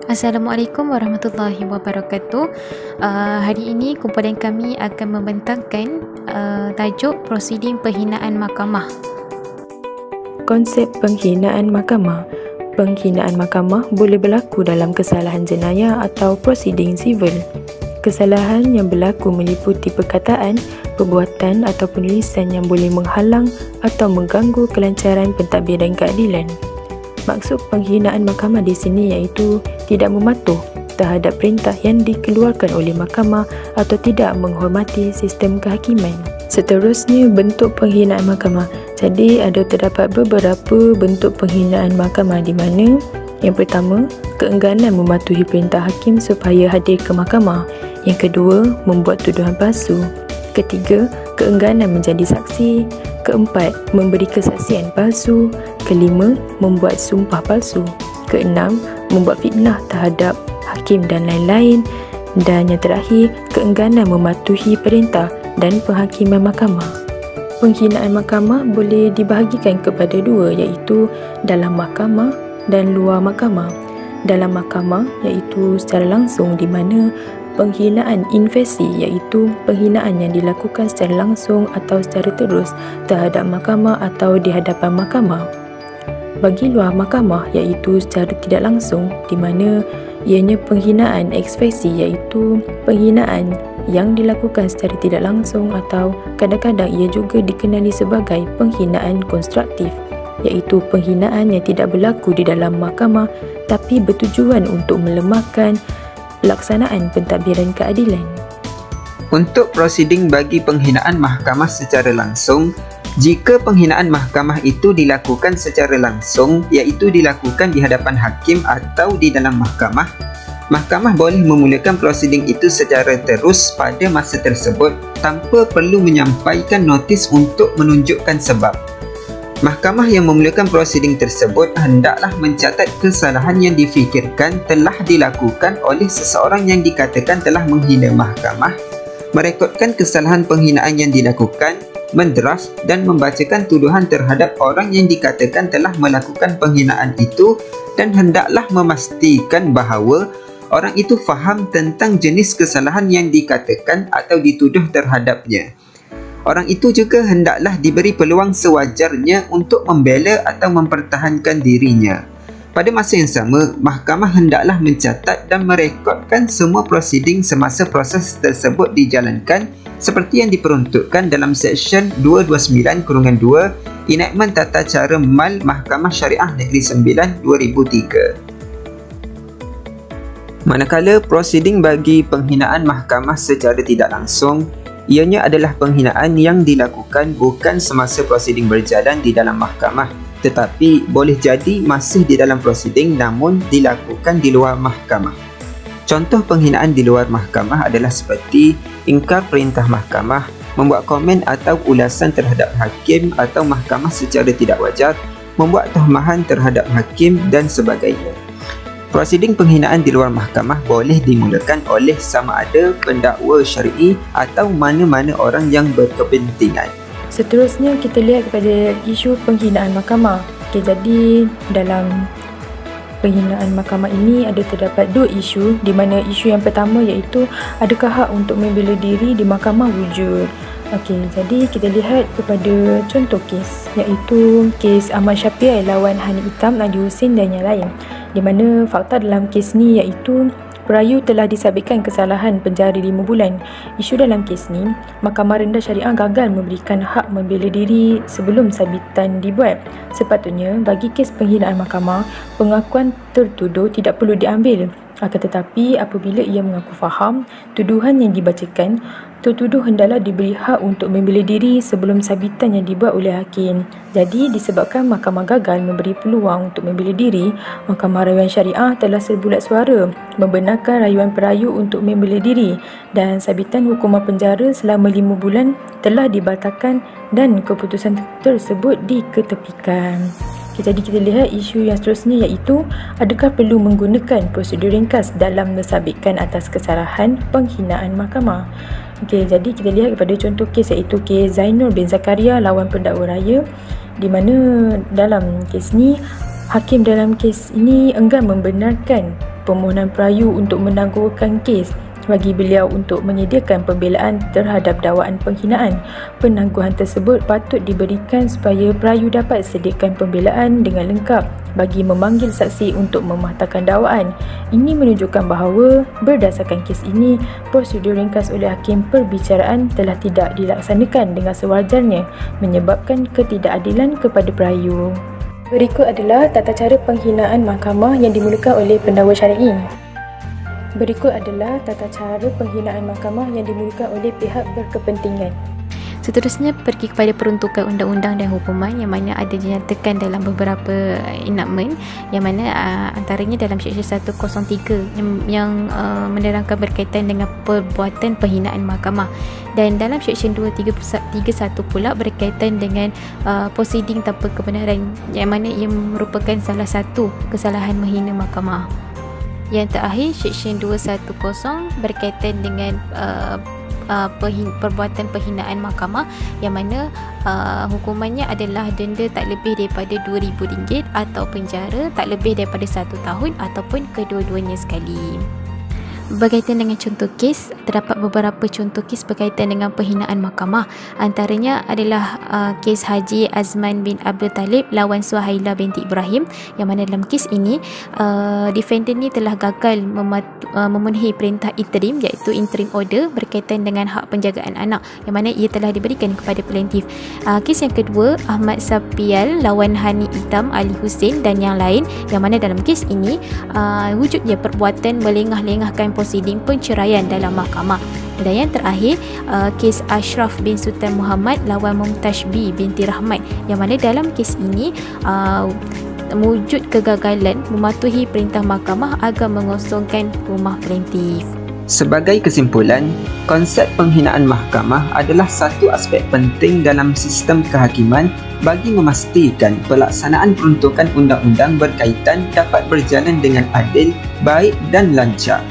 Assalamualaikum warahmatullahi wabarakatuh. Hari ini kumpulan kami akan membentangkan tajuk prosiding penghinaan mahkamah. Konsep penghinaan mahkamah. Penghinaan mahkamah boleh berlaku dalam kesalahan jenayah atau prosiding sivil. Kesalahan yang berlaku meliputi perkataan, perbuatan atau penulisan yang boleh menghalang atau mengganggu kelancaran pentadbiran keadilan. Maksud penghinaan mahkamah di sini iaitu tidak mematuh terhadap perintah yang dikeluarkan oleh mahkamah atau tidak menghormati sistem kehakiman. Seterusnya, bentuk penghinaan mahkamah. Jadi terdapat beberapa bentuk penghinaan mahkamah di mana yang pertama, keengganan mematuhi perintah hakim supaya hadir ke mahkamah. Yang kedua, membuat tuduhan palsu. Ketiga, keengganan menjadi saksi. Keempat, memberi kesaksian palsu. Kelima, membuat sumpah palsu. Keenam, membuat fitnah terhadap hakim dan lain-lain. Dan yang terakhir, keengganan mematuhi perintah dan penghakiman mahkamah. Penghinaan mahkamah boleh dibahagikan kepada dua, iaitu dalam mahkamah dan luar mahkamah. Dalam mahkamah iaitu secara langsung, di mana penghinaan invasi iaitu penghinaan yang dilakukan secara langsung atau secara terus terhadap mahkamah atau di hadapan mahkamah. Bagi luar mahkamah iaitu secara tidak langsung, di mana ianya penghinaan ekspresi iaitu penghinaan yang dilakukan secara tidak langsung atau kadang-kadang ia juga dikenali sebagai penghinaan konstruktif, iaitu penghinaan yang tidak berlaku di dalam mahkamah tapi bertujuan untuk melemahkan pelaksanaan pentadbiran keadilan. Untuk prosiding bagi penghinaan mahkamah secara langsung, jika penghinaan mahkamah itu dilakukan secara langsung, iaitu dilakukan di hadapan hakim atau di dalam mahkamah, mahkamah boleh memulakan prosiding itu secara terus pada masa tersebut tanpa perlu menyampaikan notis untuk menunjukkan sebab. Mahkamah yang memulakan prosiding tersebut hendaklah mencatat kesalahan yang difikirkan telah dilakukan oleh seseorang yang dikatakan telah menghina mahkamah, merekodkan kesalahan penghinaan yang dilakukan, mendraft dan membacakan tuduhan terhadap orang yang dikatakan telah melakukan penghinaan itu, dan hendaklah memastikan bahawa orang itu faham tentang jenis kesalahan yang dikatakan atau dituduh terhadapnya. Orang itu juga hendaklah diberi peluang sewajarnya untuk membela atau mempertahankan dirinya. Pada masa yang sama, mahkamah hendaklah mencatat dan merekodkan semua prosiding semasa proses tersebut dijalankan seperti yang diperuntukkan dalam Seksyen 229/2 Enakmen Tata Cara Mal Mahkamah Syariah Negeri Sembilan 2003. Manakala prosiding bagi penghinaan mahkamah secara tidak langsung, ianya adalah penghinaan yang dilakukan bukan semasa prosiding berjalan di dalam mahkamah, tetapi boleh jadi masih di dalam prosiding namun dilakukan di luar mahkamah. Contoh penghinaan di luar mahkamah adalah seperti ingkar perintah mahkamah, membuat komen atau ulasan terhadap hakim atau mahkamah secara tidak wajar, membuat tohmahan terhadap hakim dan sebagainya. Prosiding penghinaan di luar mahkamah boleh dimulakan oleh sama ada pendakwa syar'i atau mana-mana orang yang berkepentingan. Seterusnya kita lihat kepada isu penghinaan mahkamah. Jadi dalam penghinaan mahkamah ini terdapat dua isu, di mana isu yang pertama iaitu adakah hak untuk membela diri di mahkamah wujud. Jadi kita lihat kepada contoh kes, iaitu kes Ahmad Syafi'i lawan Hani Itam, Adi Husin dan yang lain, di mana fakta dalam kes ni iaitu perayu telah disabitkan kesalahan penjara 5 bulan. Isu dalam kes ni, Mahkamah Rendah Syariah gagal memberikan hak membela diri sebelum sabitan dibuat. Sepatutnya bagi kes penghinaan mahkamah, pengakuan tertuduh tidak perlu diambil. Akan tetapi apabila ia mengaku faham tuduhan yang dibacakan, tertuduh hendaklah diberi hak untuk membela diri sebelum sabitan yang dibuat oleh hakim. Jadi disebabkan mahkamah gagal memberi peluang untuk membela diri, Mahkamah Rayuan Syariah telah serbulat suara membenarkan rayuan perayu untuk membela diri, dan sabitan hukuman penjara selama 5 bulan telah dibatalkan dan keputusan tersebut diketepikan. Jadi kita lihat isu yang seterusnya, iaitu adakah perlu menggunakan prosedur ringkas dalam mensabitkan atas kesalahan penghinaan mahkamah. Jadi kita lihat kepada contoh kes, iaitu kes Zainur bin Zakaria lawan pendakwa raya, di mana dalam kes ni hakim dalam kes ini enggan membenarkan permohonan perayu untuk menangguhkan kes bagi beliau untuk menyediakan pembelaan terhadap dakwaan penghinaan. Penangguhan tersebut patut diberikan supaya perayu dapat sediakan pembelaan dengan lengkap bagi memanggil saksi untuk mematahkan dakwaan. Ini menunjukkan bahawa berdasarkan kes ini, prosedur ringkas oleh hakim perbicaraan telah tidak dilaksanakan dengan sewajarnya, menyebabkan ketidakadilan kepada perayu. Berikut adalah tata cara penghinaan mahkamah yang dimulakan oleh pendakwa syar'i. Berikut adalah tata cara penghinaan mahkamah yang dimulakan oleh pihak berkepentingan. Seterusnya pergi kepada peruntukan undang-undang dan hukuman yang mana ada dinyatakan dalam beberapa enactment, yang mana antaranya dalam Seksyen 103 yang menerangkan berkaitan dengan perbuatan penghinaan mahkamah, dan dalam Seksyen 231 pula berkaitan dengan proceeding tanpa kebenaran, yang mana ia merupakan salah satu kesalahan menghina mahkamah. Yang terakhir, Seksyen 210 berkaitan dengan perbuatan penghinaan mahkamah, yang mana hukumannya adalah denda tak lebih daripada RM2,000 atau penjara tak lebih daripada 1 tahun ataupun kedua-duanya sekali. Berkaitan dengan contoh kes, terdapat beberapa contoh kes berkaitan dengan penghinaan mahkamah. Antaranya adalah kes Haji Azman bin Abdul Talib lawan Suhaila binti Ibrahim, yang mana dalam kes ini defendant ni telah gagal memenuhi perintah interim, iaitu interim order berkaitan dengan hak penjagaan anak, yang mana ia telah diberikan kepada plaintiff. Kes yang kedua, Ahmad Sapial lawan Hani Itam Ali Hussein dan yang lain, yang mana dalam kes ini wujudnya perbuatan melengah-lengahkan prosiding penceraian dalam mahkamah. Dan yang terakhir, kes Ashraf bin Sultan Muhammad lawan Mumtaz B binti Rahmat, yang mana dalam kes ini wujud kegagalan mematuhi perintah mahkamah agar mengosongkan rumah plaintiff. Sebagai kesimpulan, konsep penghinaan mahkamah adalah satu aspek penting dalam sistem kehakiman bagi memastikan pelaksanaan peruntukan undang-undang berkaitan dapat berjalan dengan adil, baik dan lancar.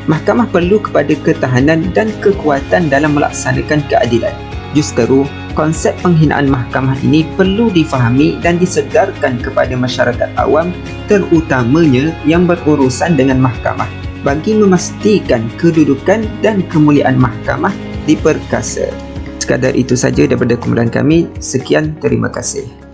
Mahkamah perlu kepada ketahanan dan kekuatan dalam melaksanakan keadilan. Justeru, konsep penghinaan mahkamah ini perlu difahami dan disedarkan kepada masyarakat awam, terutamanya yang berurusan dengan mahkamah, bagi memastikan kedudukan dan kemuliaan mahkamah diperkasa. Sekadar itu saja daripada kumpulan kami. Sekian, terima kasih.